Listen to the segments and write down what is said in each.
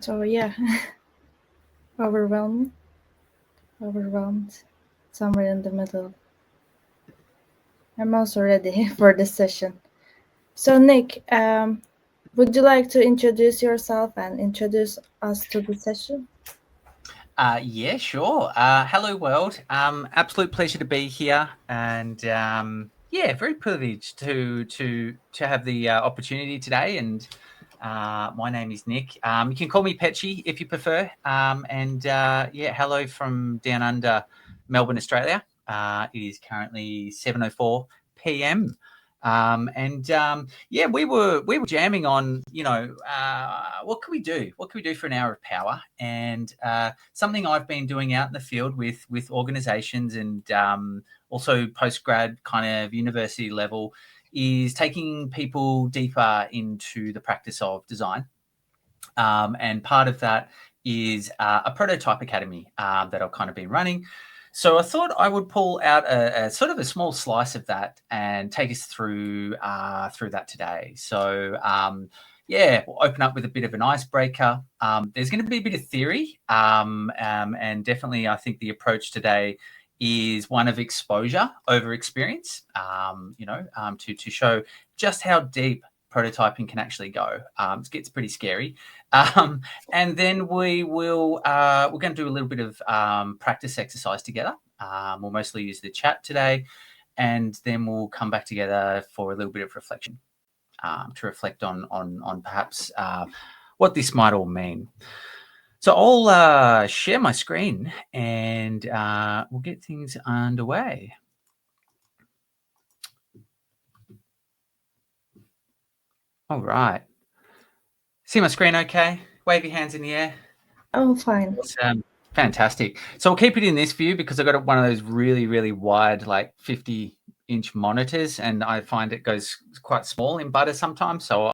So yeah, overwhelmed, overwhelmed, somewhere in the middle. I'm also ready for this session. So Nick, would you like to introduce yourself and introduce us to the session? Yeah, sure. Hello, world. Absolute pleasure to be here, and yeah, very privileged to have the opportunity today. And my name is Nick. You can call me Petchy if you prefer. And yeah, hello from down under Melbourne, Australia. It is currently 7:04 p.m. Yeah, we were jamming on, what can we do? What can we do for an hour of power? And something I've been doing out in the field with organisations and also postgrad kind of university level is taking people deeper into the practice of design. And part of that is a prototype academy that I've kind of been running. So I thought I would pull out a sort of a small slice of that and take us through that today. So yeah, we'll open up with a bit of an icebreaker. There's going to be a bit of theory, and definitely I think the approach today is one of exposure over experience. To show just how deep prototyping can actually go. It gets pretty scary. And then we're going to do a little bit of practice exercise together. We'll mostly use the chat today, and then we'll come back together for a little bit of reflection to reflect on perhaps what this might all mean. So I'll share my screen and we'll get things underway. All right. See my screen okay? Wave your hands in the air. Oh, fine. Awesome. Fantastic. So I'll keep it in this view because I've got one of those really, really wide, like 50-inch monitors, and I find it goes quite small in butter sometimes. So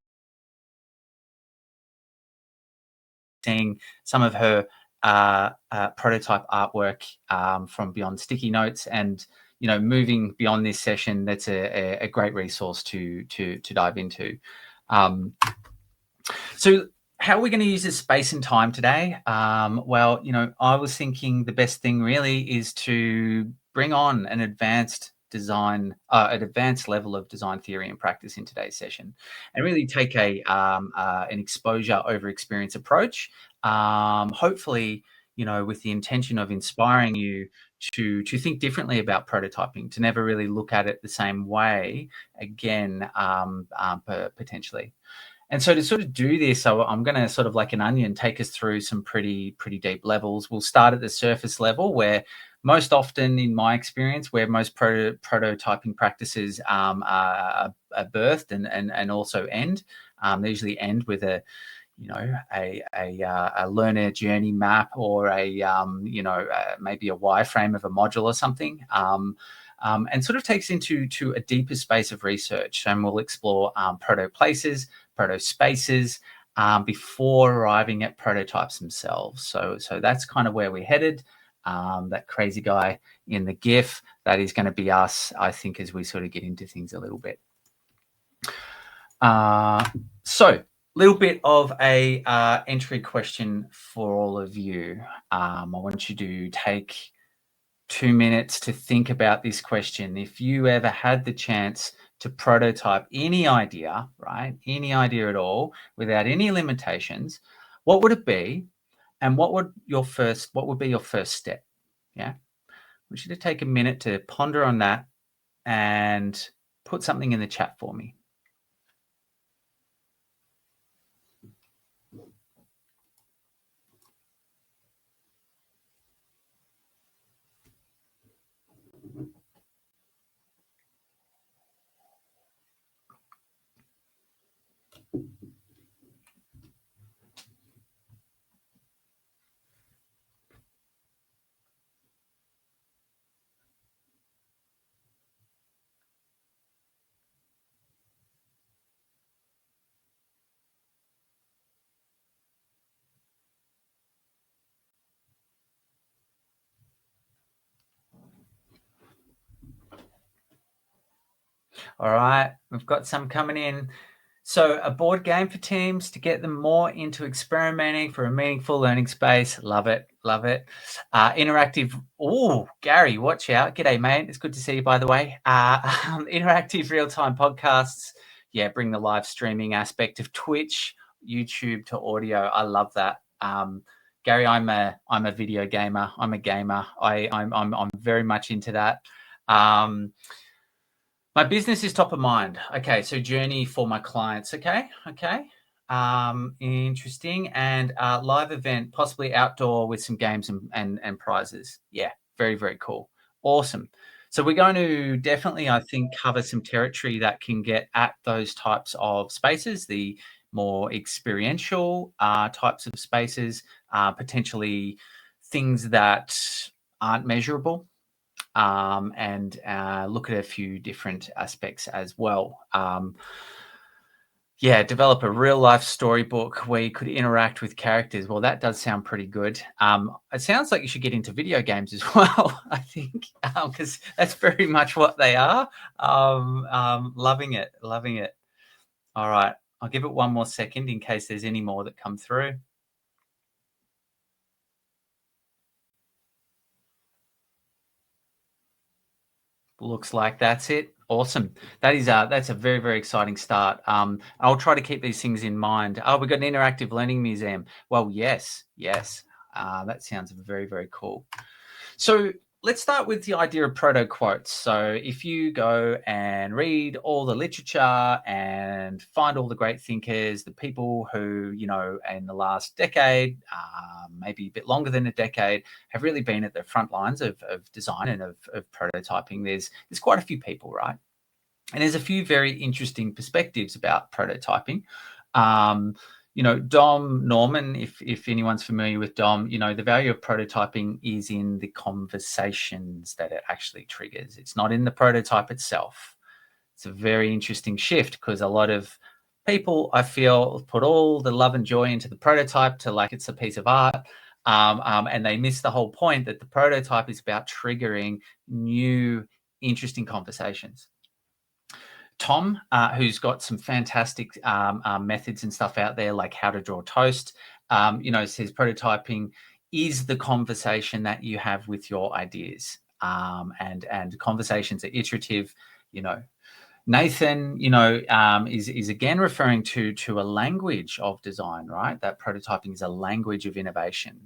seeing some of her prototype artwork from beyond sticky notes, and moving beyond this session, that's a great resource to dive into. So how are we going to use this space and time today? Well, I was thinking the best thing really is to bring on an advanced level of design theory and practice in today's session, and really take an exposure over experience approach. Hopefully, with the intention of inspiring you to think differently about prototyping, to never really look at it the same way again, potentially. And so to sort of do this, so I'm going to sort of like an onion take us through some pretty deep levels. We'll start at the surface level, where most often, in my experience, where most prototyping practices are birthed and also end. They usually end with a learner journey map, or maybe a wireframe of a module or something. And sort of takes into a deeper space of research, and we'll explore proto places, proto spaces, before arriving at prototypes themselves. So that's kind of where we're headed. That crazy guy in the GIF, that is going to be us, I think, as we sort of get into things a little bit. So little bit of a entry question for all of you. I want you to take 2 minutes to think about this question. If you ever had the chance to prototype any idea, right, any idea at all, without any limitations, what would it be, and what would be your first step? Yeah, I want you to take a minute to ponder on that and put something in the chat for me. All right, we've got some coming in. So a board game for teams to get them more into experimenting for a meaningful learning space. Love it. Love it. Interactive. Oh, Gary, watch out. G'day, mate. It's good to see you, by the way. Interactive real-time podcasts. Yeah, bring the live streaming aspect of Twitch, YouTube to audio. I love that. Gary, I'm a video gamer. I'm a gamer. I'm very much into that. My business is top of mind. Okay, so journey for my clients. Okay. Interesting. And live event, possibly outdoor with some games and prizes. Yeah, very, very cool. Awesome. So we're going to definitely, I think, cover some territory that can get at those types of spaces, the more experiential types of spaces, potentially things that aren't measurable, and look at a few different aspects as well. Develop a real life storybook where you could interact with characters. Well, that does sound pretty good. It sounds like you should get into video games as well, I think, because that's very much what they are. Loving it. All right. I'll give it one more second in case there's any more that come through. Looks like that's it. Awesome. That's a very, very exciting start. I'll try to keep these things in mind. Oh, we've got an interactive learning museum. Well, yes. That sounds very, very cool. So let's start with the idea of proto quotes. So if you go and read all the literature and find all the great thinkers, the people who, in the last decade, maybe a bit longer than a decade, have really been at the front lines of design and of prototyping, there's quite a few people, right? And there's a few very interesting perspectives about prototyping. Dom Norman, if anyone's familiar with Dom, the value of prototyping is in the conversations that it actually triggers. It's not in the prototype itself. It's a very interesting shift because a lot of people, I feel, put all the love and joy into the prototype to like it's a piece of art. And they miss the whole point that the prototype is about triggering new, interesting conversations. Tom, who's got some fantastic methods and stuff out there, like how to draw toast, says prototyping is the conversation that you have with your ideas, and conversations are iterative. Nathan, is again referring to a language of design, right? That prototyping is a language of innovation,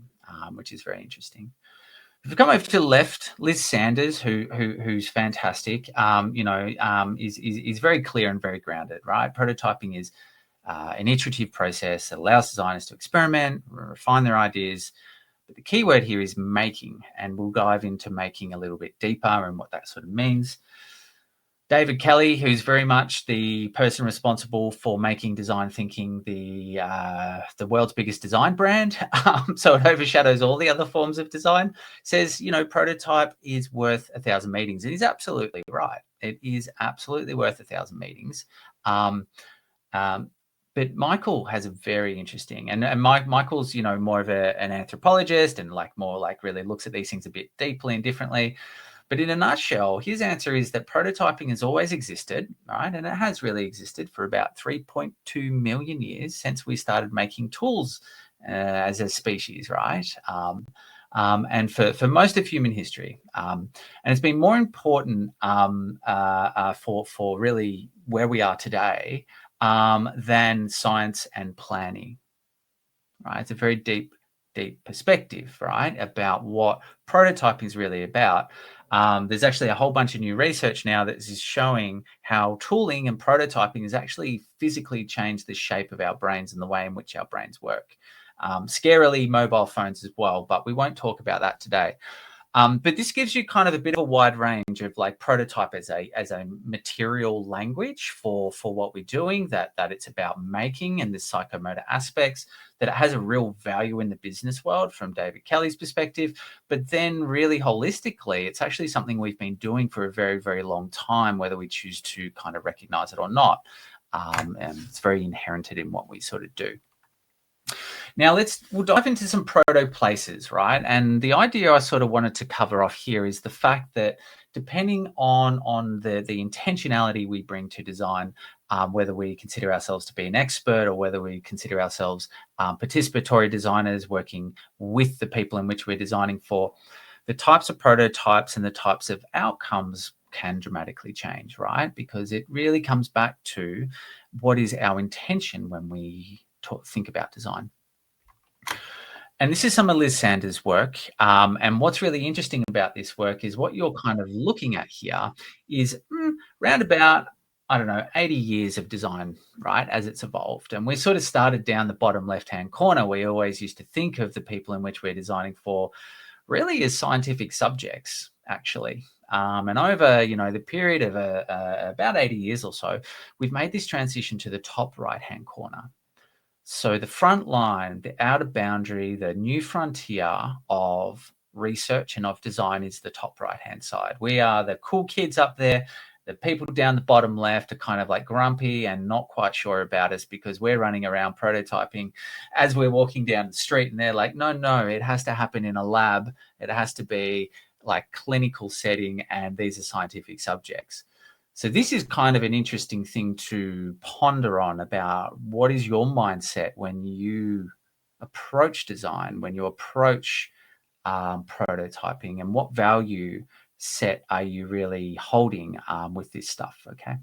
which is very interesting. If we come over to the left, Liz Sanders, who's fantastic, is very clear and very grounded, right? Prototyping is an iterative process that allows designers to experiment, refine their ideas. But the key word here is making, and we'll dive into making a little bit deeper and what that sort of means. David Kelly, who's very much the person responsible for making design thinking the world's biggest design brand, so it overshadows all the other forms of design, says, prototype is worth 1,000 meetings. And he's absolutely right. It is absolutely worth 1,000 meetings. But Michael has a very interesting, and Michael's, more of an anthropologist and really looks at these things a bit deeply and differently. But in a nutshell, his answer is that prototyping has always existed, right? And it has really existed for about 3.2 million years since we started making tools as a species, right? And for most of human history. And it's been more important for really where we are today than science and planning, right? It's a very deep perspective, right, about what prototyping is really about. There's actually a whole bunch of new research now that is showing how tooling and prototyping has actually physically changed the shape of our brains and the way in which our brains work. Scarily, mobile phones as well, but we won't talk about that today. But this gives you kind of a bit of a wide range of like prototype as a material language for what we're doing, that it's about making and the psychomotor aspects, that it has a real value in the business world from David Kelly's perspective. But then really holistically, it's actually something we've been doing for a very, very long time, whether we choose to kind of recognize it or not. And it's very inherent in what we sort of do. Now we'll dive into some proto places, right? And the idea I sort of wanted to cover off here is the fact that depending on the intentionality we bring to design, whether we consider ourselves to be an expert or whether we consider ourselves participatory designers working with the people in which we're designing for, the types of prototypes and the types of outcomes can dramatically change, right? Because it really comes back to what is our intention when we think about design. And this is some of Liz Sanders' work. And what's really interesting about this work is what you're kind of looking at here is round about, 80 years of design, right, as it's evolved. And we sort of started down the bottom left-hand corner. We always used to think of the people in which we're designing for really as scientific subjects, actually. And over, the period of about 80 years or so, we've made this transition to the top right-hand corner. So the front line, the outer boundary, the new frontier of research and of design is the top right-hand side. We are the cool kids up there. The people down the bottom left are kind of like grumpy and not quite sure about us because we're running around prototyping as we're walking down the street, and they're like, no, it has to happen in a lab. It has to be like clinical setting, and these are scientific subjects. So this is kind of an interesting thing to ponder on about what is your mindset when you approach design, when you approach prototyping, and what value set are you really holding with this stuff, okay?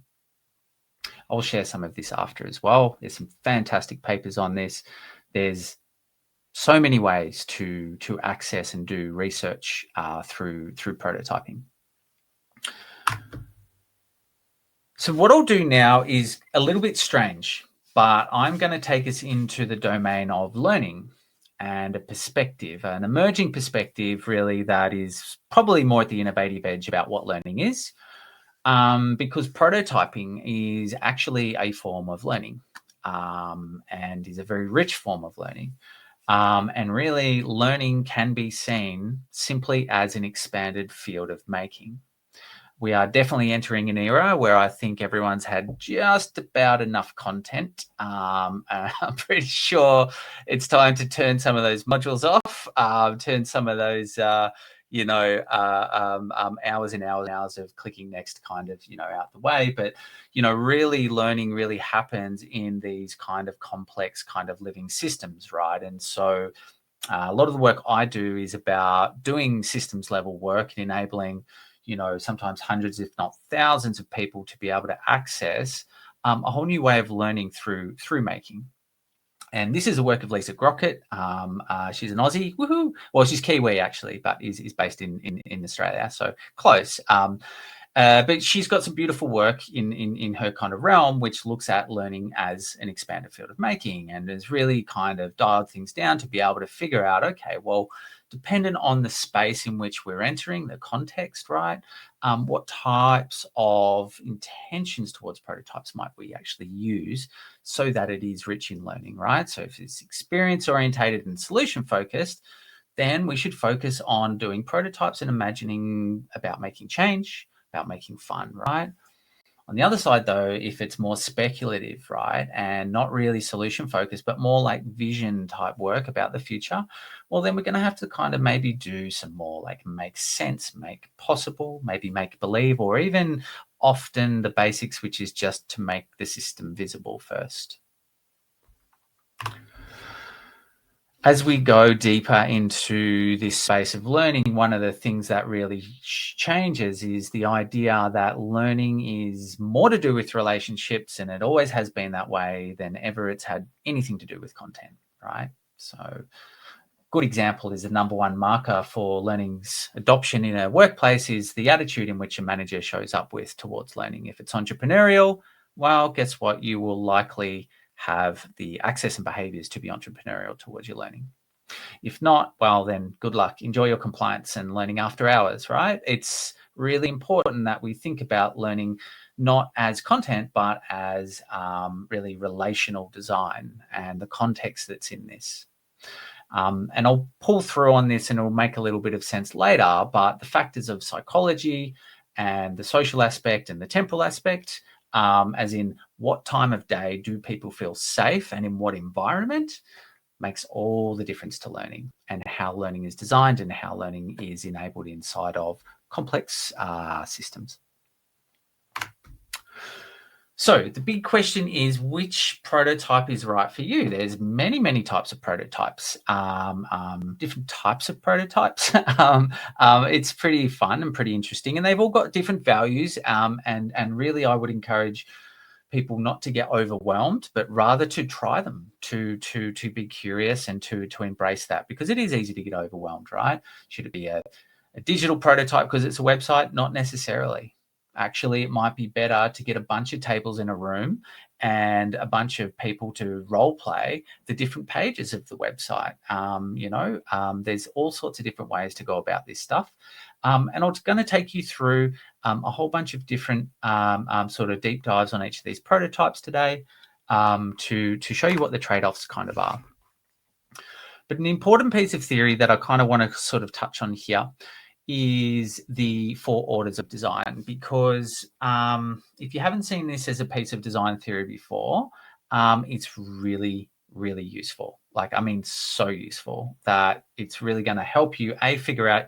I'll share some of this after as well. There's some fantastic papers on this. There's so many ways to access and do research through prototyping. So what I'll do now is a little bit strange, but I'm going to take us into the domain of learning and a perspective, an emerging perspective, really, that is probably more at the innovative edge about what learning is, because prototyping is actually a form of learning and is a very rich form of learning. And really, learning can be seen simply as an expanded field of making. We are definitely entering an era where I think everyone's had just about enough content. I'm pretty sure it's time to turn some of those modules off, turn some of those, hours and hours of clicking next kind of, out the way. But, really learning really happens in these kind of complex kind of living systems, right? And so a lot of the work I do is about doing systems level work and enabling sometimes hundreds, if not thousands of people to be able to access a whole new way of learning through making. And this is the work of Lisa Grockett. She's an Aussie. Woohoo! Well, she's Kiwi actually, but is based in Australia, so close. But she's got some beautiful work in her kind of realm, which looks at learning as an expanded field of making and has really kind of dialed things down to be able to figure out, okay, well, dependent on the space in which we're entering, the context, right? What types of intentions towards prototypes might we actually use so that it is rich in learning, right? So if it's experience orientated and solution focused, then we should focus on doing prototypes and imagining about making change, about making fun, right? On the other side, though, if it's more speculative, right, and not really solution focused, but more like vision type work about the future, well, then we're going to have to kind of maybe do some more like make sense, make possible, maybe make believe, or even often the basics, which is just to make the system visible first. As we go deeper into this space of learning, one of the things that really changes is the idea that learning is more to do with relationships, and it always has been that way, than ever it's had anything to do with content, right? So good example is the number one marker for learning's adoption in a workplace is the attitude in which a manager shows up with towards learning. If it's entrepreneurial, well, guess what? You will likely have the access and behaviors to be entrepreneurial towards your learning. If not, well, then good luck. Enjoy your compliance and learning after hours, right? It's really important that we think about learning not as content, but as really relational design and the context that's in this. And I'll pull through on this and it'll make a little bit of sense later, but the factors of psychology and the social aspect and the temporal aspect, as in what time of day do people feel safe and in what environment, makes all the difference to learning and how learning is designed and how learning is enabled inside of complex systems. So the big question is, which prototype is right for you? There's many, many types of prototypes, different types of prototypes. It's pretty fun and pretty interesting, and they've all got different values. And really, I would encourage people not to get overwhelmed, but rather to try them, to be curious and to embrace that, because it is easy to get overwhelmed, right? Should it be a digital prototype because it's a website? Not necessarily. Actually, it might be better to get a bunch of tables in a room and a bunch of people to role play the different pages of the website. There's all sorts of different ways to go about this stuff. And I'm going to take you through a whole bunch of different sort of deep dives on each of these prototypes today to show you what the trade-offs kind of are. But an important piece of theory that I kind of want to sort of touch on here is the 4 orders of design, because if you haven't seen this as a piece of design theory before, it's really, really useful. So useful that it's really going to help you, figure out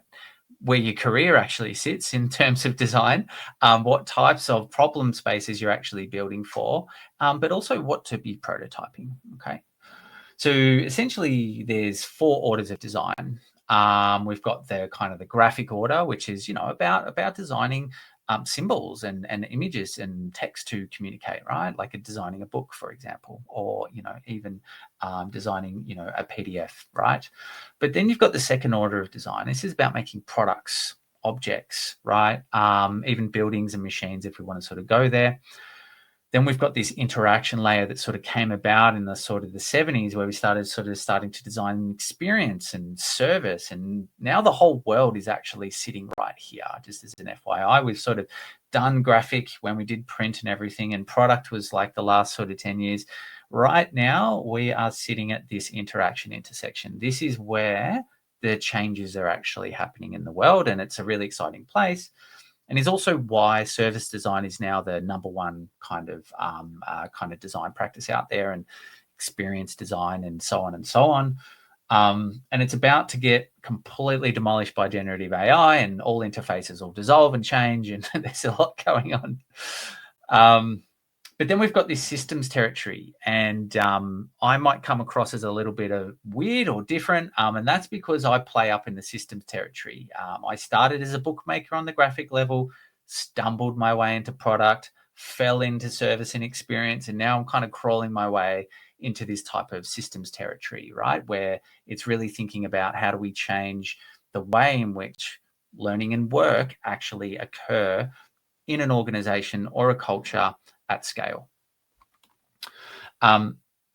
where your career actually sits in terms of design, what types of problem spaces you're actually building for, but also what to be prototyping, okay? So essentially there's 4 orders of design. We've got the kind of the graphic order, which is, about designing symbols and images and text to communicate, right? Like designing a book, for example, or, even designing, a PDF, right? But then you've got the second order of design. This is about making products, objects, right? Even buildings and machines, if we want to sort of go there. Then we've got this interaction layer that sort of came about in the sort of the 70s, where we starting to design experience and service. And now the whole world is actually sitting right here. Just as an FYI, we've sort of done graphic when we did print and everything, and product was like the last sort of 10 years. Right now, we are sitting at this interaction intersection. This is where the changes are actually happening in the world, and it's a really exciting place. And is also why service design is now the number one kind of design practice out there, and experience design and so on and so on. And it's about to get completely demolished by generative AI, and all interfaces will dissolve and change, and there's a lot going on. But then we've got this systems territory, and I might come across as a little bit of weird or different, and that's because I play up in the systems territory. I started as a bookmaker on the graphic level, stumbled my way into product, fell into service and experience, and now I'm kind of crawling my way into this type of systems territory, right? Where it's really thinking about how do we change the way in which learning and work actually occur in an organization or a culture at scale.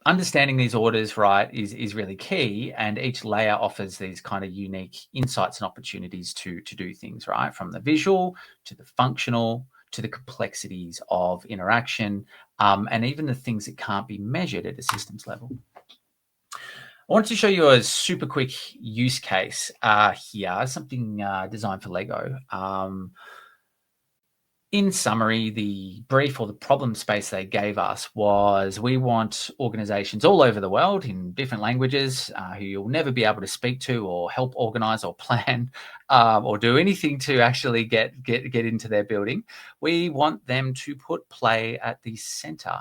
Understanding these orders, right, is really key, and each layer offers these kind of unique insights and opportunities to do things, right, from the visual to the functional to the complexities of interaction, and even the things that can't be measured at a systems level. I want to show you a super quick use case here, something designed for Lego. In summary, the brief or the problem space they gave us was, we want organizations all over the world in different languages who you'll never be able to speak to or help organize or plan or do anything to actually get into their building. We want them to put play at the center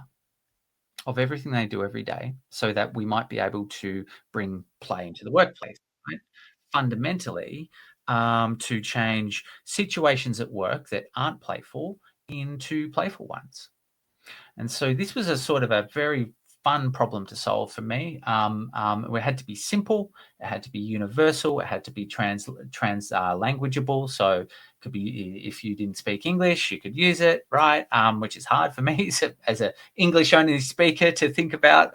of everything they do every day, so that we might be able to bring play into the workplace, right? Fundamentally, to change situations at work that aren't playful into playful ones. And so this was a sort of a very fun problem to solve for me. It had to be simple, it had to be universal, it had to be languageable. So it could be, if you didn't speak English, you could use it, right? Which is hard for me as an English-only speaker to think about.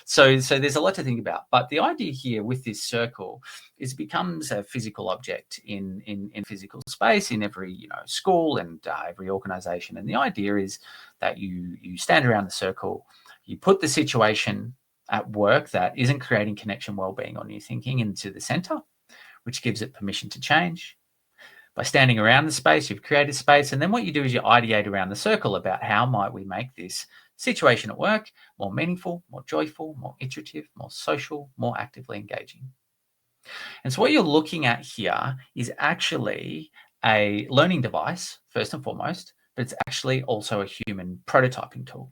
So there's a lot to think about. But the idea here with this circle is it becomes a physical object in physical space in every school and every organization. And the idea is that you stand around the circle, you put the situation at work that isn't creating connection, well-being, or new thinking into the center, which gives it permission to change. By standing around the space, you've created space, and then what you do is you ideate around the circle about how might we make this situation at work more meaningful, more joyful, more iterative, more social, more actively engaging. And so what you're looking at here is actually a learning device, first and foremost, but it's actually also a human prototyping tool.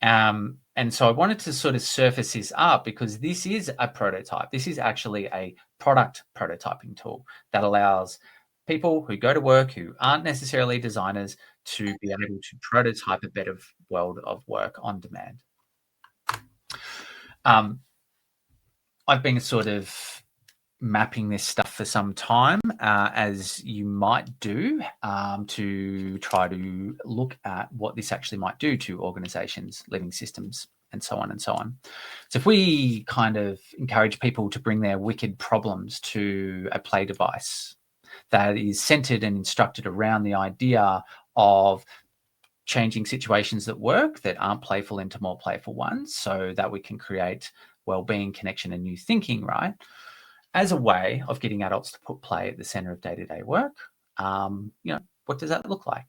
And so I wanted to sort of surface this up because this is a prototype. This is actually a product prototyping tool that allows people who go to work who aren't necessarily designers to be able to prototype a better world of work on demand. I've been sort of mapping this stuff for some time, as you might do, to try to look at what this actually might do to organizations, living systems, and so on and so on. So if we kind of encourage people to bring their wicked problems to a play device that is centered and instructed around the idea of changing situations that work that aren't playful into more playful ones so that we can create well-being, connection, and new thinking, right? As a way of getting adults to put play at the center of day-to-day work, what does that look like?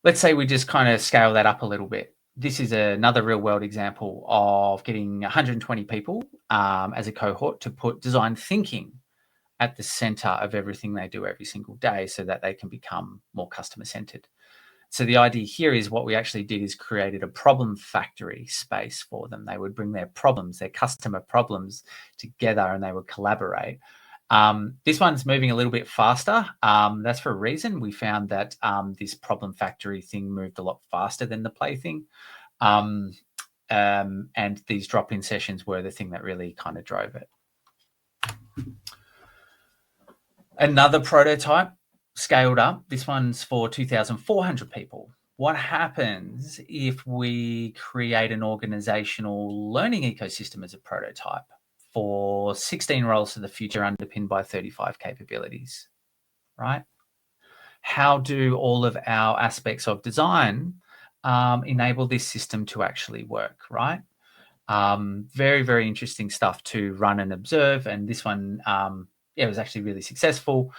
Let's say we just kind of scale that up a little bit. This is another real-world example of getting 120 people as a cohort to put design thinking at the center of everything they do every single day so that they can become more customer-centered. So the idea here is what we actually did is created a problem factory space for them. They would bring their problems, their customer problems together, and they would collaborate. This one's moving a little bit faster. That's for a reason. We found that this problem factory thing moved a lot faster than the play thing. And these drop-in sessions were the thing that really kind of drove it. Another prototype scaled up. This one's for 2,400 people. What happens if we create an organizational learning ecosystem as a prototype for 16 roles for the future underpinned by 35 capabilities, right? How do all of our aspects of design enable this system to actually work, right? Very, very interesting stuff to run and observe. And this one, it was actually really successful.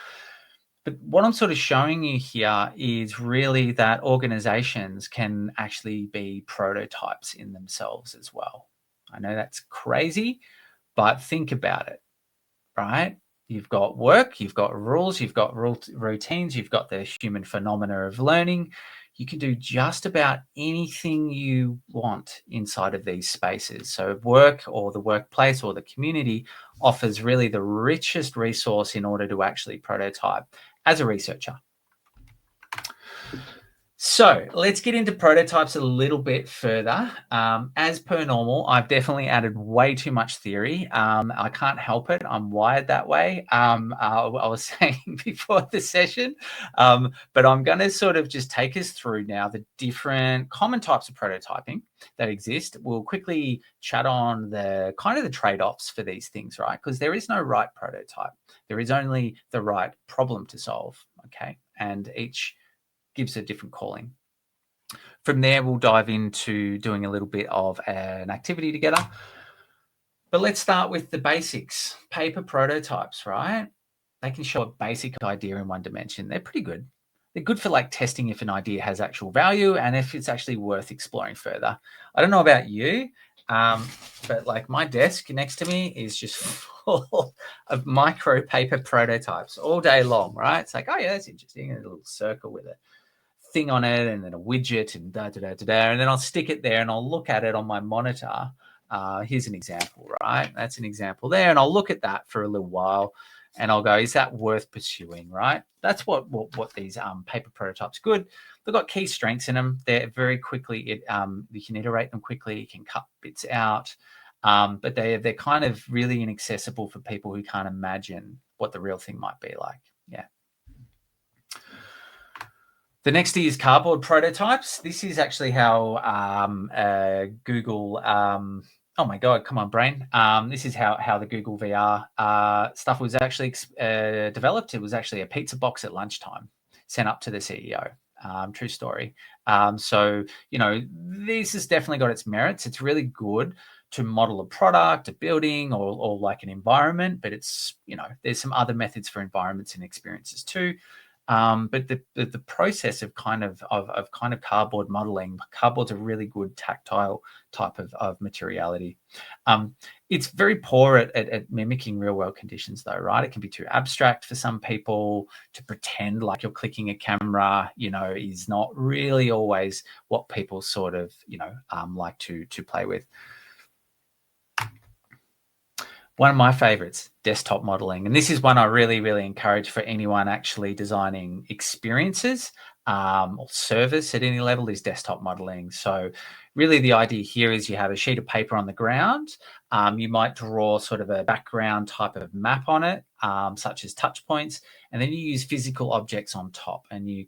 But what I'm sort of showing you here is really that organizations can actually be prototypes in themselves as well. I know that's crazy, but think about it, right? You've got work, you've got rules, you've got routines, you've got the human phenomena of learning. You can do just about anything you want inside of these spaces. So work or the workplace or the community offers really the richest resource in order to actually prototype as a researcher. So let's get into prototypes a little bit further. As per normal, I've definitely added way too much theory. I can't help it. I'm wired that way. I was saying before the session, but I'm going to sort of just take us through now the different common types of prototyping that exist. We'll quickly chat on the kind of the trade-offs for these things, right? Because there is no right prototype. There is only the right problem to solve, okay? And each gives a different calling. From there, we'll dive into doing a little bit of an activity together. But let's start with the basics. Paper prototypes, right? They can show a basic idea in one dimension. They're pretty good. They're good for like testing if an idea has actual value and if it's actually worth exploring further. I don't know about you, but like my desk next to me is just full of micro paper prototypes all day long, right? It's like, oh yeah, that's interesting. And a little circle with it. Thing on it and then a widget and and then I'll stick it there and I'll look at it on my monitor. Here's an example, right? That's an example there, and I'll look at that for a little while and I'll go, is that worth pursuing, right? That's what these paper prototypes good. They've got key strengths in them. They're very quickly, you can iterate them quickly, you can cut bits out, but they're kind of really inaccessible for people who can't imagine what the real thing might be like. Yeah. The next is cardboard prototypes. This is actually how Google, oh my God, come on, brain. This is how the Google VR stuff was actually developed. It was actually a pizza box at lunchtime sent up to the CEO. True story. So, this has definitely got its merits. It's really good. to model a product, a building, or like an environment, but it's, there's some other methods for environments and experiences too. But the process of kind of cardboard modeling, cardboard's a really good tactile type of materiality. It's very poor at mimicking real world conditions though, right? It can be too abstract for some people. To pretend like you're clicking a camera, is not really always what people sort of, like to play with. One of my favorites, desktop modeling. And this is one I really, really encourage for anyone actually designing experiences or service at any level, is desktop modeling. So really the idea here is you have a sheet of paper on the ground. You might draw sort of a background type of map on it, such as touch points, and then you use physical objects on top, and you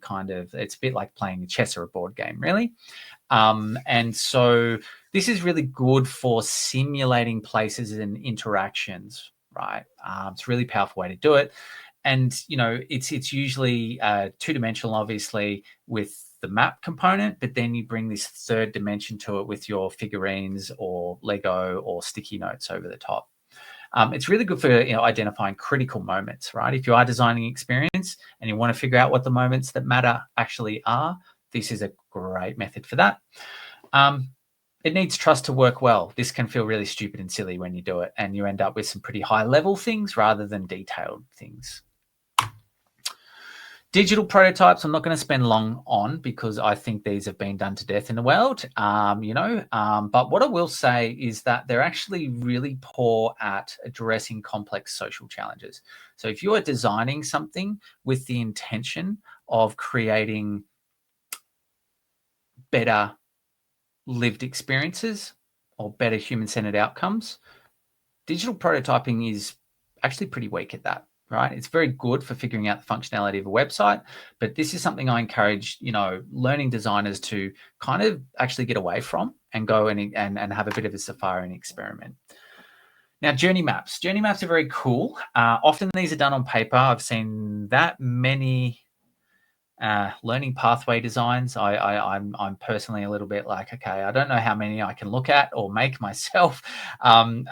it's a bit like playing chess or a board game, really. And so this is really good for simulating places and interactions, right? It's a really powerful way to do it. And, it's usually two-dimensional, obviously, with the map component, but then you bring this third dimension to it with your figurines or Lego or sticky notes over the top. It's really good for identifying critical moments, right? If you are designing experience and you want to figure out what the moments that matter actually are, this is a great method for that. It needs trust to work well. This can feel really stupid and silly when you do it, and you end up with some pretty high-level things rather than detailed things. Digital prototypes, I'm not going to spend long on because I think these have been done to death in the world, but what I will say is that they're actually really poor at addressing complex social challenges. So if you are designing something with the intention of creating better lived experiences or better human-centered outcomes, digital prototyping is actually pretty weak at that. Right? It's very good for figuring out the functionality of a website, but this is something I encourage, learning designers to kind of actually get away from and go and have a bit of a safari and experiment. Now, journey maps. Journey maps are very cool. Often these are done on paper. I've seen that many learning pathway designs. I'm personally a little bit like, okay, I don't know how many I can look at or make myself. And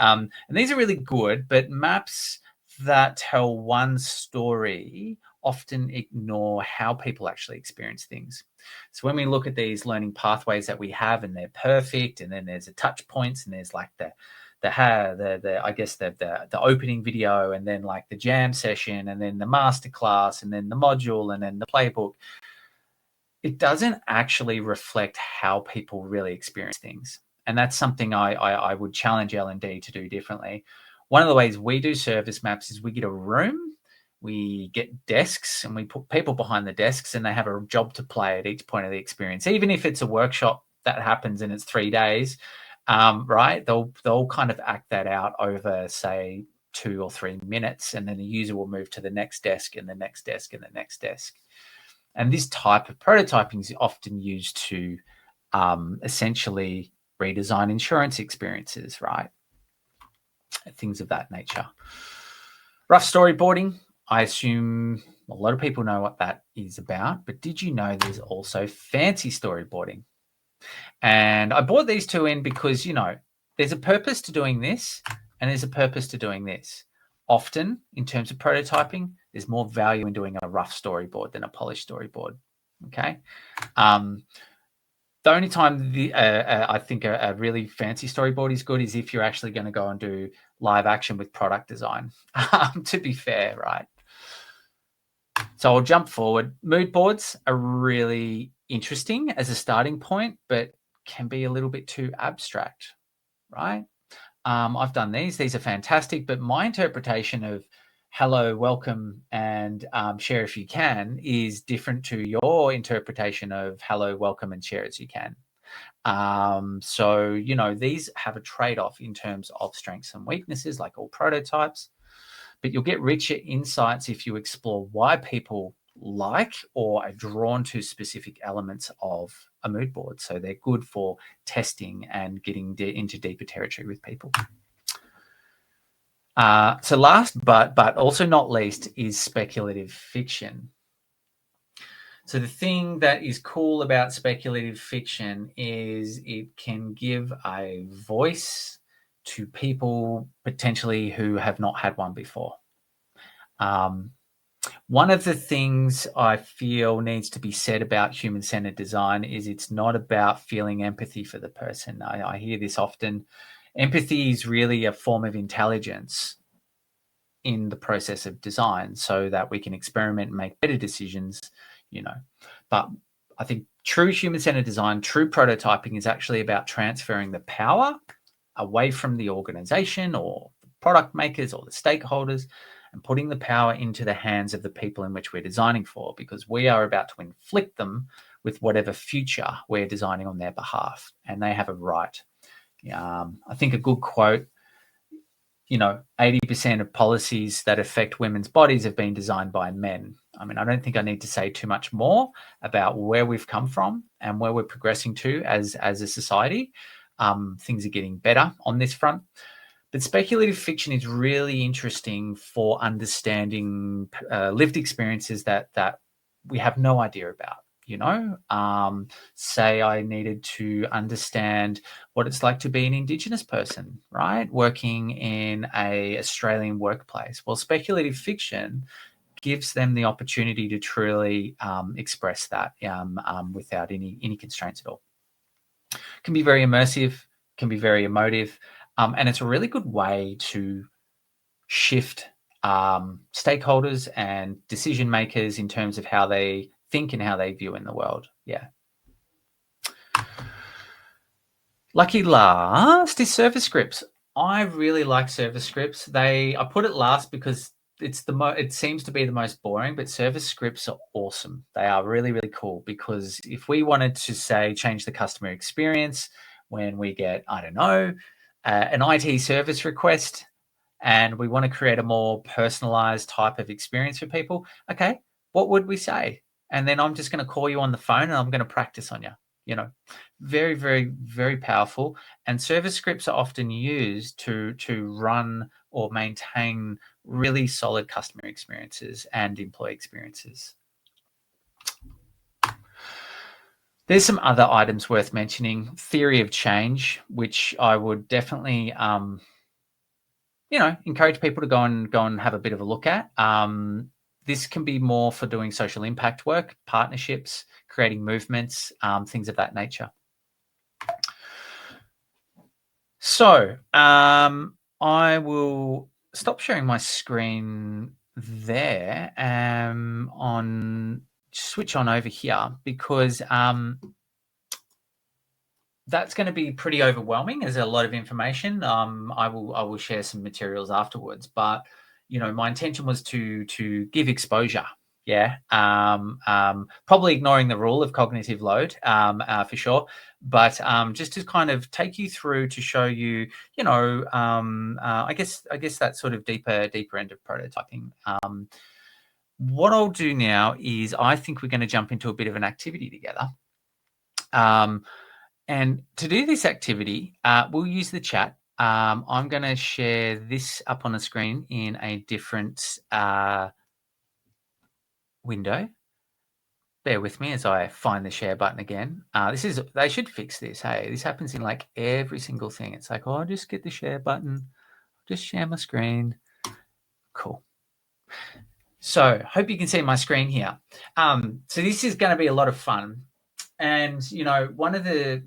these are really good, but maps that tell one story often ignore how people actually experience things. So when we look at these learning pathways that we have, and they're perfect, and then there's the touch points, and there's like the opening video, and then like the jam session, and then the masterclass, and then the module, and then the playbook. It doesn't actually reflect how people really experience things. And that's something I would challenge L&D to do differently. One of the ways we do service maps is we get a room, we get desks, and we put people behind the desks, and they have a job to play at each point of the experience. Even if it's a workshop that happens and it's 3 days, right? They'll kind of act that out over, say, 2 or 3 minutes, and then the user will move to the next desk and the next desk and the next desk. And this type of prototyping is often used to essentially redesign insurance experiences, right? Things of that nature. Rough storyboarding. I assume a lot of people know what that is about, but did you know there's also fancy storyboarding? And I brought these two in because, there's a purpose to doing this and there's a purpose to doing this. Often, in terms of prototyping, there's more value in doing a rough storyboard than a polished storyboard, okay? The only time I think a really fancy storyboard is good is if you're actually going to go and do live action with product design, to be fair, right? So I'll jump forward. Mood boards are really interesting as a starting point, but can be a little bit too abstract, right? I've done these. These are fantastic, but my interpretation of hello, welcome, and share if you can is different to your interpretation of hello, welcome, and share as you can. So, these have a trade-off in terms of strengths and weaknesses, like all prototypes, but you'll get richer insights if you explore why people like or are drawn to specific elements of a mood board. So they're good for testing and getting into deeper territory with people. So last but also not least is speculative fiction. So the thing that is cool about speculative fiction is it can give a voice to people potentially who have not had one before. One of the things I feel needs to be said about human-centered design is it's not about feeling empathy for the person. I hear this often. Empathy is really a form of intelligence in the process of design so that we can experiment and make better decisions, But I think true human-centered design, true prototyping is actually about transferring the power away from the organization or the product makers or the stakeholders and putting the power into the hands of the people in which we're designing for, because we are about to inflict them with whatever future we're designing on their behalf, and they have a right. I think a good quote, 80% of policies that affect women's bodies have been designed by men. I mean, I don't think I need to say too much more about where we've come from and where we're progressing to as a society. Things are getting better on this front. But speculative fiction is really interesting for understanding lived experiences that we have no idea about. Say I needed to understand what it's like to be an Indigenous person, right? Working in a Australian workplace. Well, speculative fiction gives them the opportunity to truly express that without any constraints at all. It can be very immersive, can be very emotive, and it's a really good way to shift stakeholders and decision makers in terms of how they think and how they view in the world. Yeah. Lucky last is service scripts. I really like service scripts. I put it last because it seems to be the most boring, but service scripts are awesome. They are really, really cool, because if we wanted to, say, change the customer experience when we get, I don't know, an IT service request, and we want to create a more personalized type of experience for people, okay, what would we say? And then I'm just going to call you on the phone and I'm going to practice on you. Very, very, very powerful. And service scripts are often used to run or maintain really solid customer experiences and employee experiences. There's some other items worth mentioning. Theory of change, which I would definitely encourage people to go and have a bit of a look at. This can be more for doing social impact work, partnerships, creating movements, things of that nature. So I will stop sharing my screen there switch on over here, because that's going to be pretty overwhelming. There's a lot of information. I will share some materials afterwards, but my intention was to give exposure. Yeah. Probably ignoring the rule of cognitive load for sure, but just to kind of take you through to show you, I guess that sort of deeper end of prototyping. What I'll do now is I think we're going to jump into a bit of an activity together. And to do this activity, we'll use the chat. I'm going to share this up on the screen in a different window. Bear with me as I find the share button again. They should fix this. Hey, this happens in like every single thing. It's like, I'll just get the share button, just share my screen. Cool. So hope you can see my screen here. So this is going to be a lot of fun. And, one of the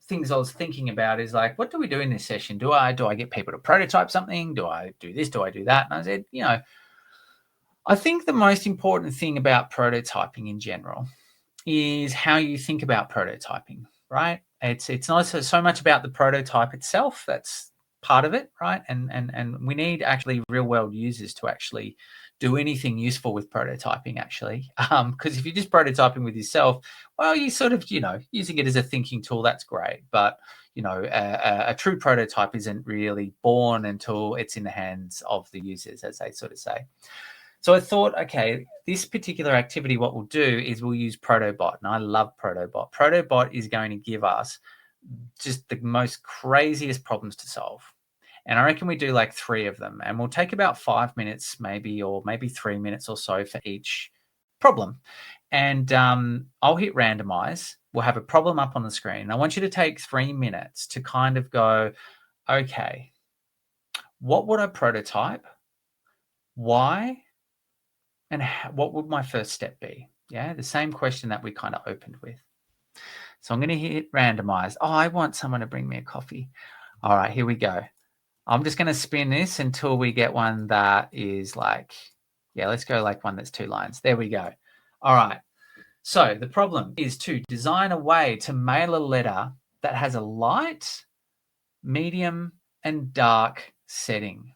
things I was thinking about is like, what do we do in this session? Do I get people to prototype something? Do I do this? Do I do that? And I said, I think the most important thing about prototyping in general is how you think about prototyping, right? It's not so much about the prototype itself. That's part of it, right? And we need actually real world users to actually do anything useful with prototyping, actually. Because if you're just prototyping with yourself, well, you sort of, using it as a thinking tool, that's great. But, a true prototype isn't really born until it's in the hands of the users, as they sort of say. So I thought, okay, this particular activity, what we'll do is we'll use Protobot, and I love Protobot. Protobot is going to give us just the most craziest problems to solve. And I reckon we do like 3 of them, and we'll take about 5 minutes maybe, or maybe 3 minutes or so for each problem. And I'll hit randomize. We'll have a problem up on the screen. I want you to take 3 minutes to kind of go, okay, What would I prototype? Why? And what would my first step be? Yeah, the same question that we kind of opened with. So I'm going to hit randomize. Oh, I want someone to bring me a coffee. All right, here we go. I'm just going to spin this until we get one that is like, yeah, let's go like one that's 2 lines. There we go. All right. So the problem is to design a way to mail a letter that has a light, medium, and dark setting.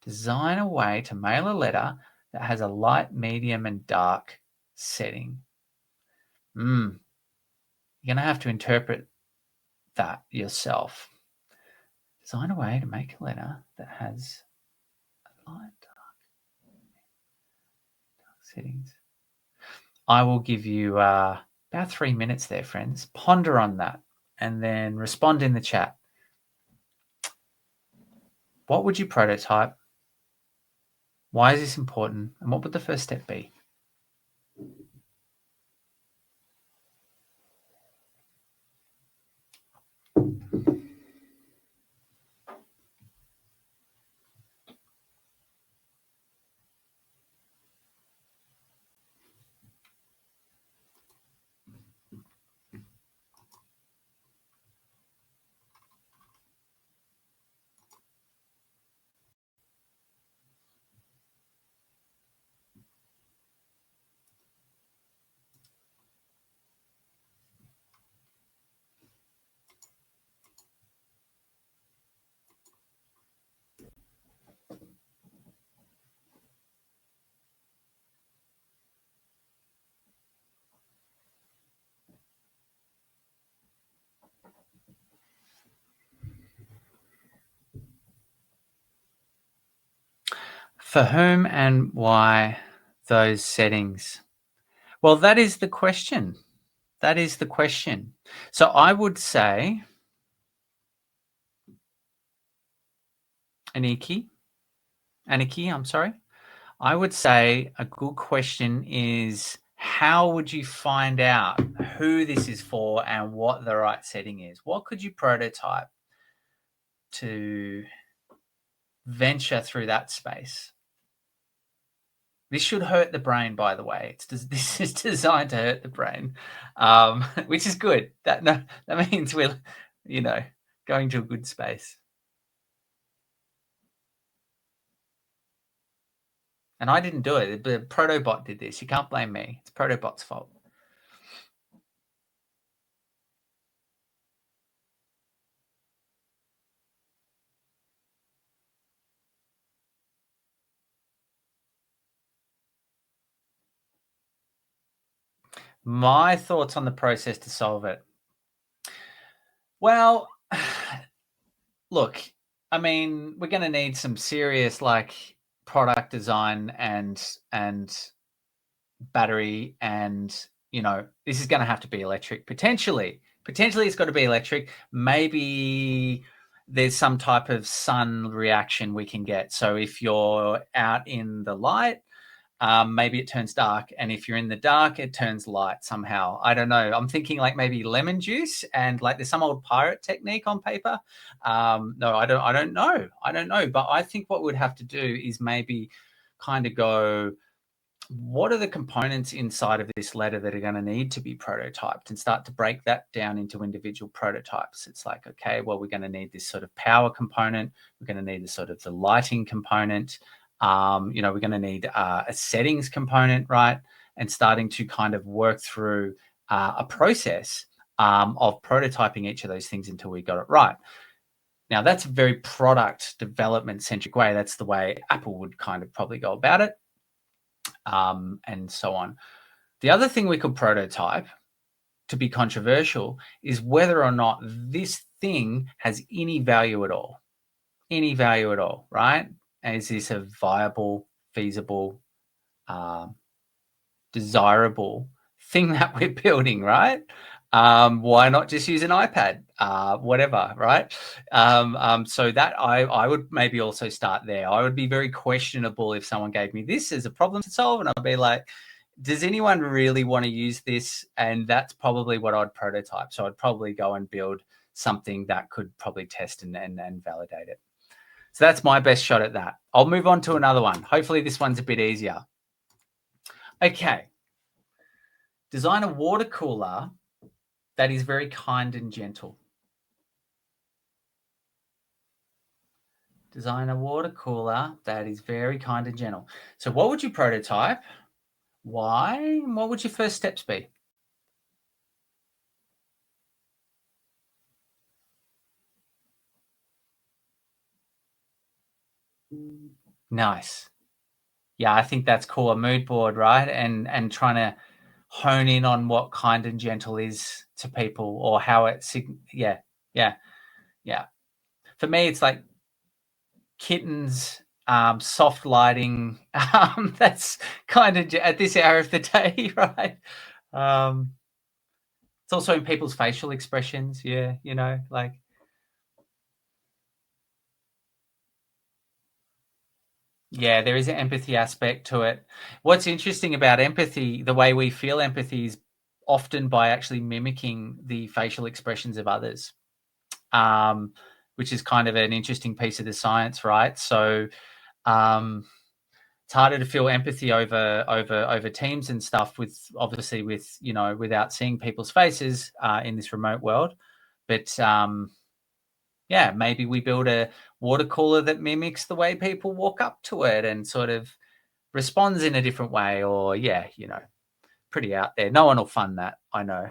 Design a way to mail a letter that has a light, medium, and dark setting. You're going to have to interpret that yourself. Design a way to make a letter that has a light, dark settings. I will give you about 3 minutes there, friends. Ponder on that and then respond in the chat. What would you prototype? Why is this important? And what would the first step be? For whom and why those settings? Well, that is the question. That is the question. So I would say, Aniki, I'm sorry. I would say a good question is, how would you find out who this is for and what the right setting is? What could you prototype to venture through that space? This should hurt the brain, by the way. This is designed to hurt the brain, which is good. That means we're, going to a good space. And I didn't do it. The Protobot did this. You can't blame me. It's Protobot's fault. My thoughts on the process to solve it. Well, look, I mean, we're going to need some serious product design and battery, and this is going to have to be electric. Potentially it's got to be electric. Maybe there's some type of sun reaction we can get. So if you're out in the light, maybe it turns dark, and if you're in the dark, it turns light somehow. I don't know. I'm thinking maybe lemon juice, and there's some old pirate technique on paper. No, I don't know. But I think what we'd have to do is maybe kind of go, what are the components inside of this letter that are going to need to be prototyped, and start to break that down into individual prototypes. It's okay, well, we're going to need this sort of power component. We're going to need the lighting component. We're going to need a settings component, right? And starting to kind of work through a process of prototyping each of those things until we got it right. Now, that's a very product development centric way. That's the way Apple would kind of probably go about it. And so on. The other thing we could prototype, to be controversial, is whether or not this thing has any value at all. Any value at all, right? Is this a viable, feasible, desirable thing that we're building, right? Why not just use an iPad? Whatever, right? So that I would maybe also start there. I would be very questionable if someone gave me this as a problem to solve, and I'd be like, does anyone really want to use this? And that's probably what I'd prototype. So I'd probably go and build something that could probably test and validate it. So that's my best shot at that. I'll move on to another one. Hopefully this one's a bit easier. Okay. Design a water cooler that is very kind and gentle. Design a water cooler that is very kind and gentle. So what would you prototype? Why? And what would your first steps be? Nice. Yeah, I think that's cool. A mood board, right? And trying to hone in on what kind and gentle is to people, or how it's, yeah. For me, it's like kittens, soft lighting. That's kind of at this hour of the day, right? It's also in people's facial expressions. Yeah, like. Yeah, there is an empathy aspect to it. What's interesting about empathy, the way we feel empathy is often by actually mimicking the facial expressions of others, which is kind of an interesting piece of the science, right? So it's harder to feel empathy over Teams and stuff with obviously with without seeing people's faces in this remote world, but yeah, maybe we build a water cooler that mimics the way people walk up to it and sort of responds in a different way, or pretty out there. No one will fund that, I know.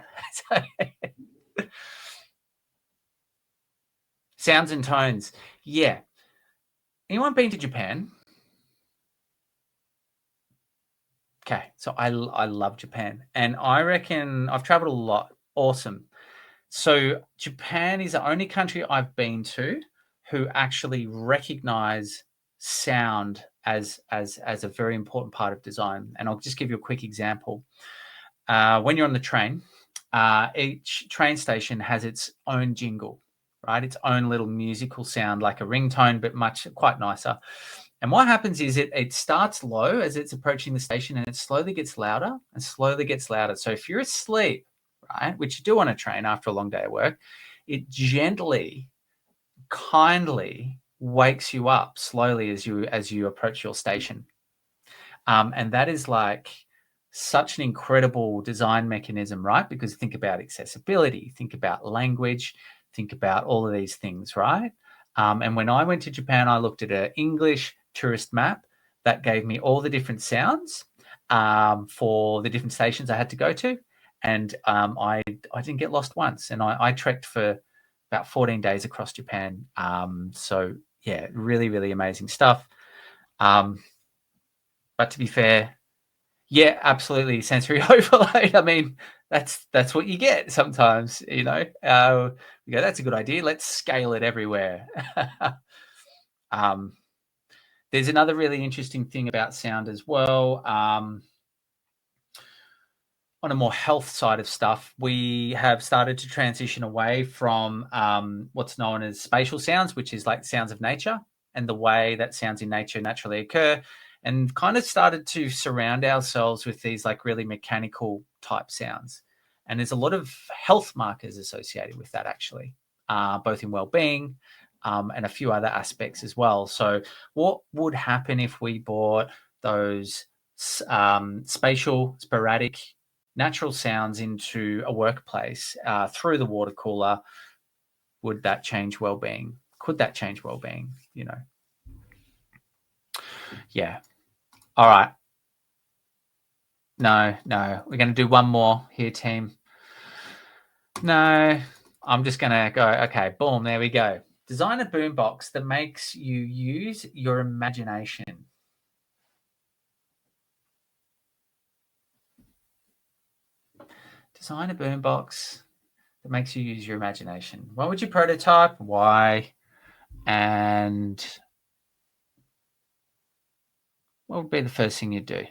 Sounds and tones. Yeah. Anyone been to Japan? Okay, so I love Japan, and I reckon I've traveled a lot. Awesome. So Japan is the only country I've been to who actually recognize sound as a very important part of design. And I'll just give you a quick example. When you're on the train, each train station has its own jingle, right? Its own little musical sound, like a ringtone, but quite nicer. And what happens is it starts low as it's approaching the station, and it slowly gets louder and slowly gets louder. So if you're asleep, right, which you do on a train after a long day of work, it gently, kindly wakes you up slowly as you approach your station. And that is like such an incredible design mechanism, right? Because think about accessibility, think about language, think about all of these things, right? And when I went to Japan, I looked at an English tourist map that gave me all the different sounds for the different stations I had to go to. And I didn't get lost once. And I trekked for about 14 days across Japan. So, yeah, really, really amazing stuff. But to be fair, yeah, absolutely sensory overload. I mean, that's what you get sometimes, you go, that's a good idea. Let's scale it everywhere. There's another really interesting thing about sound as well. On a more health side of stuff, we have started to transition away from what's known as spatial sounds, which is like sounds of nature and the way that sounds in nature naturally occur, and kind of started to surround ourselves with these like really mechanical type sounds. And there's a lot of health markers associated with that, actually, both in well-being and a few other aspects as well. So what would happen if we brought those spatial, sporadic, natural sounds into a workplace through the water cooler? Would that change well-being? Could that change well-being? Yeah. All right. No. We're going to do one more here, team. No, I'm just going to go. Okay, boom. There we go. Design a boombox that makes you use your imagination. Design a boombox that makes you use your imagination. What would you prototype? Why? And what would be the first thing you'd do?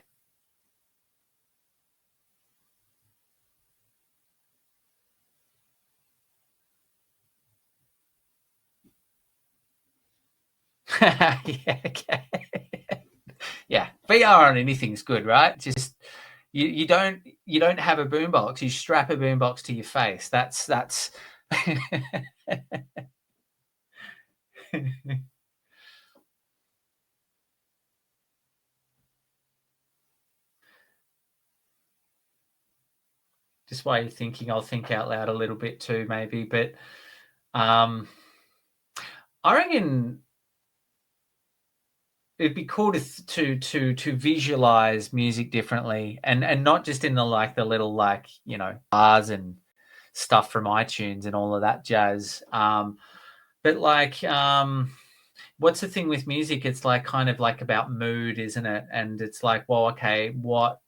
Yeah, okay. Yeah, VR on anything's good, right? Just you don't have a boombox. You strap a boombox to your face. That's Just while you're thinking, I'll think out loud a little bit too, maybe. But I reckon it'd be cool to visualize music differently, and not just in the the little bars and stuff from iTunes and all of that jazz. But what's the thing with music? It's kind of about mood, isn't it? And it's well, okay, what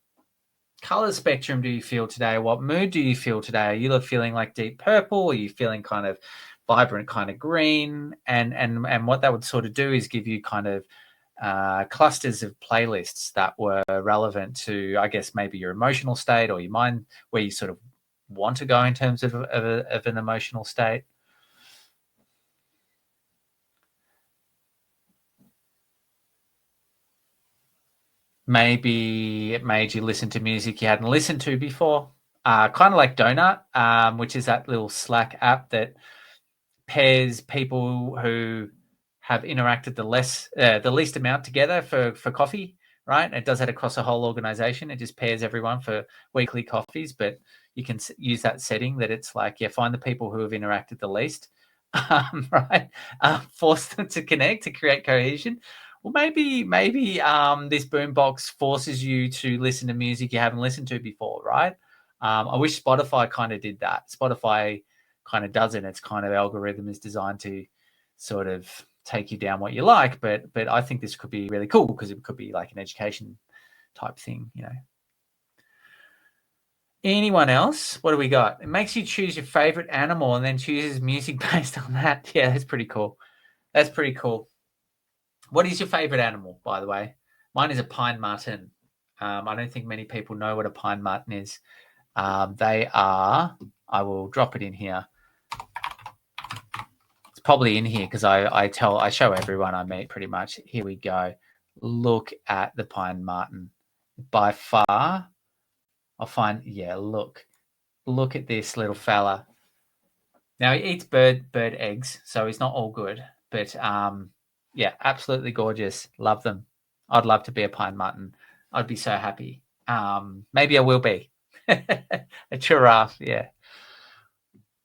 color spectrum do you feel today? What mood do you feel today? Are you feeling deep purple? Are you feeling kind of vibrant, kind of green? And what that would sort of do is give you kind of clusters of playlists that were relevant to, I guess, maybe your emotional state or your mind, where you sort of want to go in terms of an emotional state. Maybe it made you listen to music you hadn't listened to before. Kind of like Donut, which is that little Slack app that pairs people who have interacted the least amount together for coffee, right? It does that across a whole organization. It just pairs everyone for weekly coffees, but you can use that setting that it's find the people who have interacted the least, right? Force them to connect to create cohesion. Well, maybe this boombox forces you to listen to music you haven't listened to before, right? I wish Spotify kind of did that. Spotify kind of doesn't. Its kind of algorithm is designed to sort of take you down what you like, but I think this could be really cool because it could be like an education type thing, Anyone else? What do we got? It makes you choose your favorite animal and then chooses music based on that. Yeah, that's pretty cool. That's pretty cool. What is your favorite animal, by the way? Mine is a pine marten. I don't think many people know what a pine marten is. They are, I will drop it in here. It's probably in here because I show everyone I meet pretty much. Here we go. Look at the pine marten. By far, I'll find, look at this little fella. Now he eats bird eggs, so he's not all good. But yeah, absolutely gorgeous. Love them. I'd love to be a pine marten. I'd be so happy. Maybe I will be. A giraffe, yeah.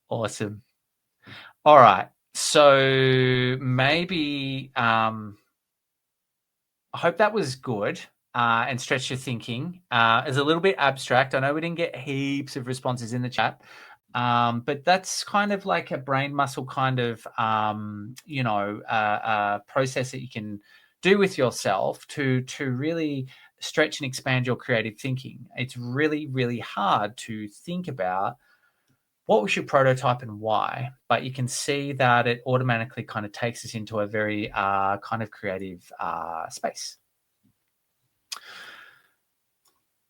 Awesome. All right. So maybe I hope that was good and stretched your thinking. It's a little bit abstract. I know we didn't get heaps of responses in the chat. But that's kind of like a brain muscle kind of, process that you can do with yourself to really stretch and expand your creative thinking. It's really, really hard to think about what we should prototype and why, but you can see that it automatically kind of takes us into a very kind of creative space.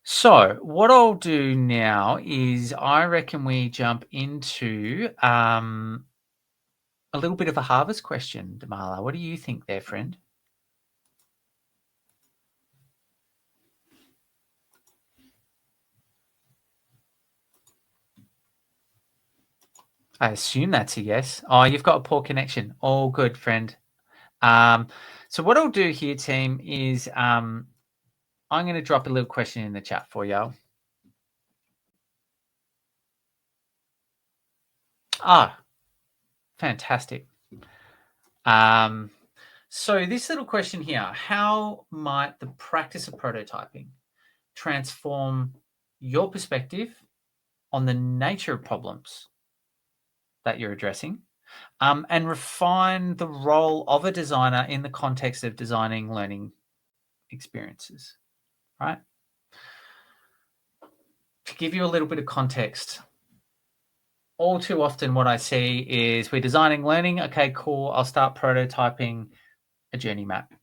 So what I'll do now is I reckon we jump into a little bit of a harvest question, Damala. What do you think there, friend? I assume that's a yes. Oh, you've got a poor connection. All good, friend. So what I'll do here, team, is I'm going to drop a little question in the chat for you. Fantastic. So this little question here, how might the practice of prototyping transform your perspective on the nature of problems that you're addressing, and refine the role of a designer in the context of designing learning experiences, right? To give you a little bit of context, all too often what I see is we're designing learning. Okay, cool. I'll start prototyping a journey map.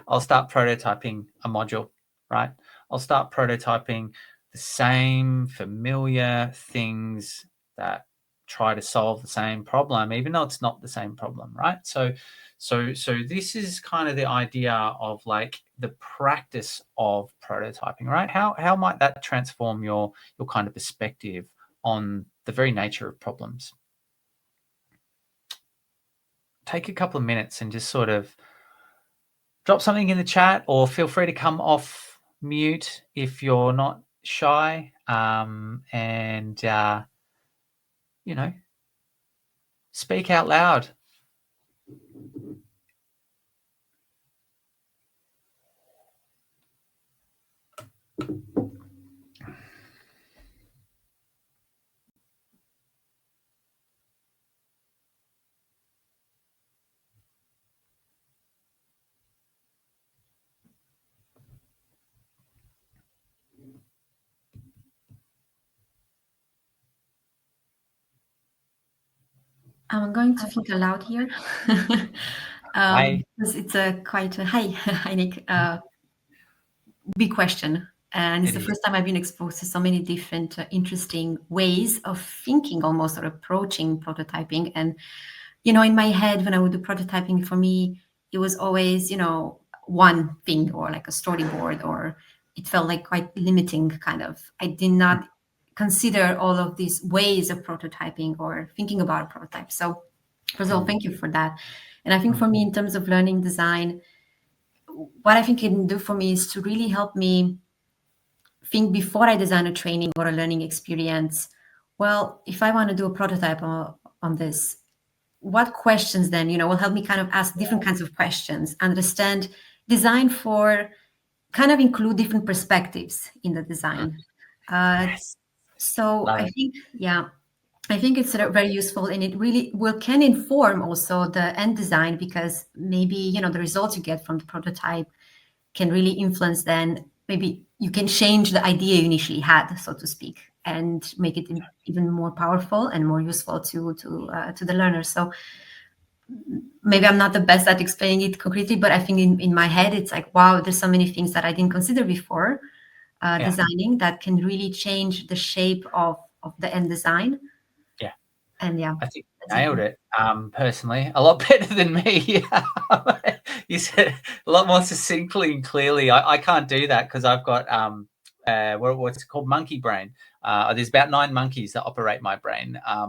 I'll start prototyping a module, right? I'll start prototyping the same familiar things that try to solve the same problem, even though it's not the same problem, right? So this is kind of the idea of the practice of prototyping, right? How might that transform your kind of perspective on the very nature of problems? take a couple of minutes and just sort of drop something in the chat, or feel free to come off mute if you're not shy, and speak out loud. I'm going to think aloud here. Because it's quite a hi Nick, big question, and it's the first time I've been exposed to so many different interesting ways of thinking, almost, or approaching prototyping. And in my head, when I would do prototyping, for me it was always one thing, or like a storyboard, or it felt like quite limiting, kind of. I did not consider all of these ways of prototyping or thinking about a prototype. So first of all, thank you for that. And I think for me, in terms of learning design, what I think it can do for me is to really help me think before I design a training or a learning experience. Well, if I want to do a prototype on this, what questions then, will help me kind of ask different kinds of questions, understand design for kind of include different perspectives in the design. Yes. So I think it's very useful, and it really can inform also the end design, because maybe, the results you get from the prototype can really influence, then maybe you can change the idea you initially had, so to speak, and make it even more powerful and more useful to the learners. So maybe I'm not the best at explaining it concretely, but I think in my head, it's like, wow, there's so many things that I didn't consider before designing that can really change the shape of the end design. Yeah. And I think you nailed it. Personally, a lot better than me. You said a lot more succinctly and clearly. I can't do that because I've got what's it called, monkey brain. There's about 9 monkeys that operate my brain. I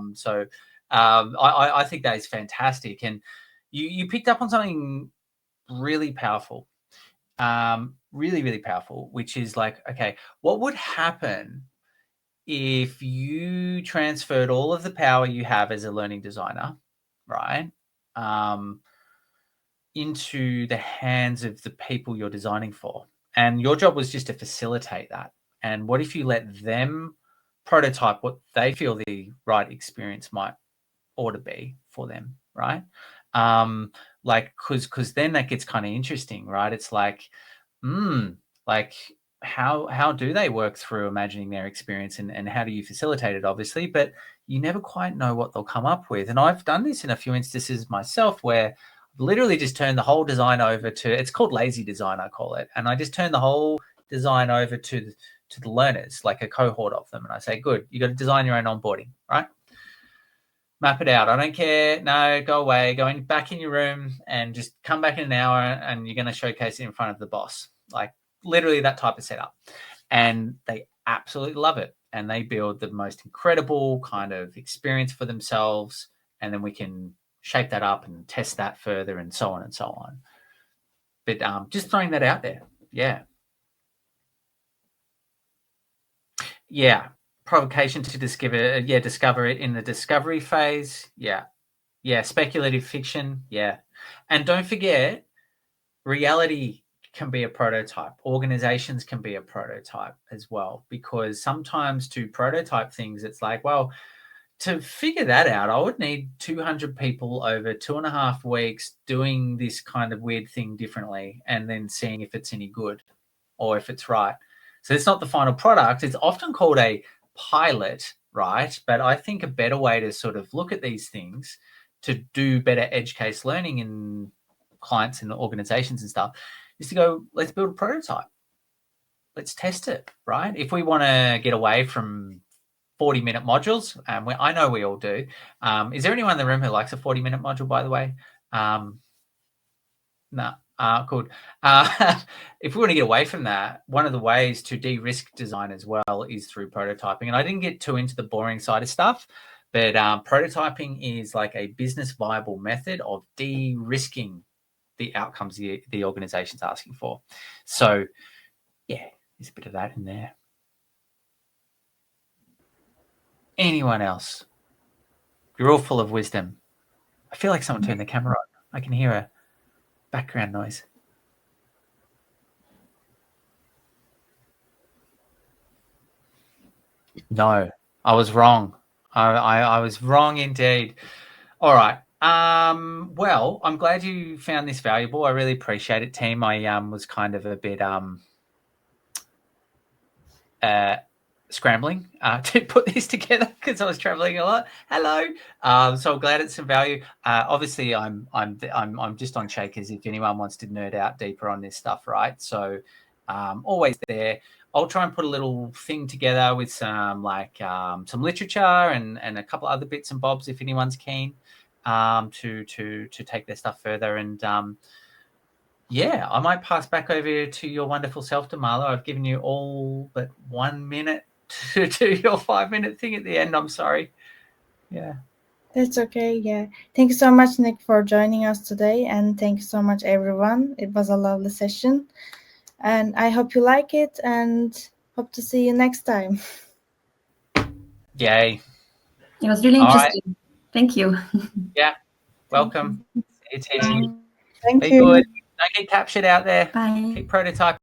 think that is fantastic. And you picked up on something really powerful, really, really powerful, which is like, okay, what would happen if you transferred all of the power you have as a learning designer, right, into the hands of the people you're designing for? And your job was just to facilitate that. And what if you let them prototype what they feel the right experience might ought to be for them, right? Because then that gets kind of interesting, right? It's like, like how do they work through imagining their experience, and how do you facilitate it, obviously, but you never quite know what they'll come up with. And I've done this in a few instances myself, where I've literally just turned the whole design over to, it's called lazy design, I call it, and I just turn the whole design over to the learners, like a cohort of them, and I say, good, you got to design your own onboarding, right? Map it out. I don't care. No, go away. Go back in your room and just come back in an hour, and you're going to showcase it in front of the boss. Like literally that type of setup. And they absolutely love it. And they build the most incredible kind of experience for themselves. And then we can shape that up and test that further, and so on and so on. But just throwing that out there. Yeah. Yeah. Provocation to discover it in the discovery phase. Yeah, speculative fiction. Yeah. And don't forget, reality can be a prototype. Organizations can be a prototype as well, because sometimes to prototype things, it's like, well, to figure that out, I would need 200 people over 2.5 weeks doing this kind of weird thing differently, and then seeing if it's any good or if it's right. So it's not the final product. It's often called a pilot, right? But I think a better way to sort of look at these things to do better edge case learning in clients and organizations and stuff is to go, let's build a prototype. Let's test it, right? If we want to get away from 40-minute modules, I know we all do. Is there anyone in the room who likes a 40-minute module, by the way? No. Good. If we want to get away from that, one of the ways to de-risk design as well is through prototyping. And I didn't get too into the boring side of stuff, But prototyping is like a business viable method of de-risking the outcomes the organization's asking for. So, yeah, there's a bit of that in there. Anyone else? You're all full of wisdom. I feel like someone turned the camera on. I can hear a background noise. No, I was wrong. I was wrong indeed. All right. Well, I'm glad you found this valuable. I really appreciate it, team. I was kind of a bit scrambling to put this together because I was traveling a lot. Hello. So I'm glad it's some value. Obviously, I'm just on Shakers if anyone wants to nerd out deeper on this stuff, right? So always there. I'll try and put a little thing together with some some literature and a couple other bits and bobs if anyone's keen to take their stuff further. And yeah, I might pass back over to your wonderful self, Damala. I've given you all but 1 minute to do your 5-minute thing at the end. I'm sorry. Yeah. That's okay. Yeah. Thank you so much, Nick, for joining us today. And thank you so much, everyone. It was a lovely session. And I hope you like it and hope to see you next time. Yay. It was really interesting. Right. Thank you. Yeah. Welcome. It's easy. Thank Be you. good. Don't get captured out there. Bye. Keep prototyping.